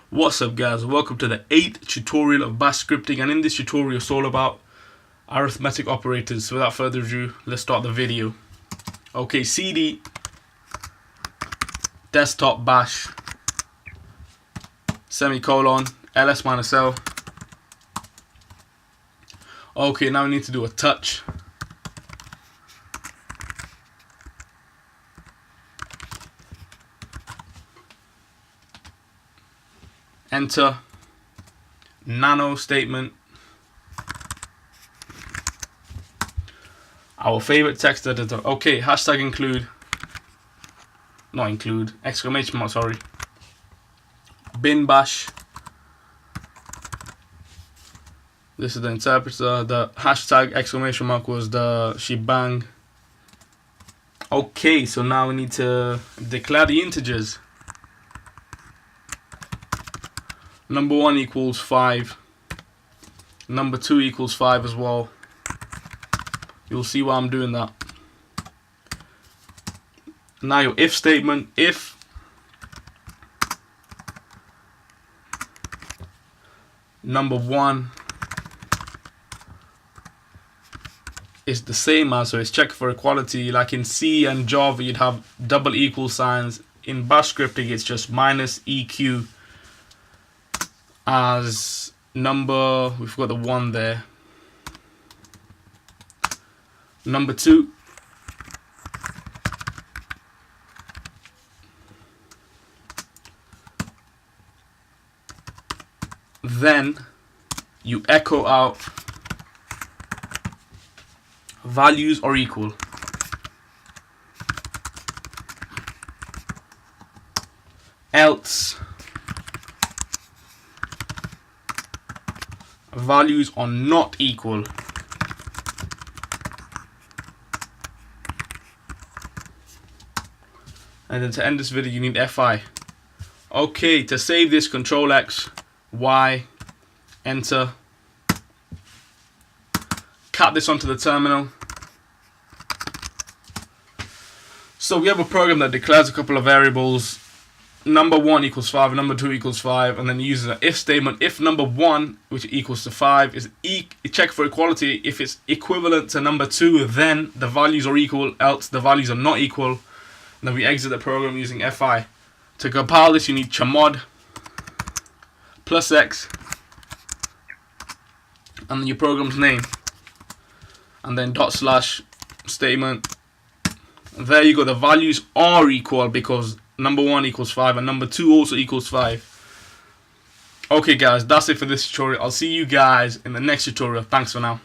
What's up guys, welcome to the 8th tutorial of bash scripting, and in this tutorial it's all about arithmetic operators. So without further ado, let's start the video. Okay, cd desktop bash semicolon ls minus l. Okay, now we need to do a touch. Enter nano statement. Our favorite text editor. Okay, hashtag include, not include, exclamation mark, sorry. Bin bash. This is the interpreter. The hashtag exclamation mark was the shebang. Okay, so now we need to declare the integers. Number 1 equals 5. Number 2 equals 5 as well. You'll see why I'm doing that. Now your if statement. If number 1 is the same as, so it's check for equality. Like in C and Java you'd have double equal signs. In bash scripting it's just minus EQ. As number, we've got the 1 there. Number 2. Then you echo out values are equal. Else values are not equal. And then to end this video you need fi. Okay, to save this, Control X, Y, enter. Cap this onto the terminal. So we have a program that declares a couple of variables. Number 1 equals 5, and number 2 equals 5, and then uses an if statement. If number 1, which equals to 5, is check for equality. If it's equivalent to number 2, then the values are equal, else the values are not equal. And then we exit the program using fi. To compile this, you need chmod +x, and then your program's name, and then / statement. There you go. The values are equal because number 1 equals 5 and number 2 also equals 5. Okay guys, that's it for this tutorial. I'll see you guys in the next tutorial. Thanks for now.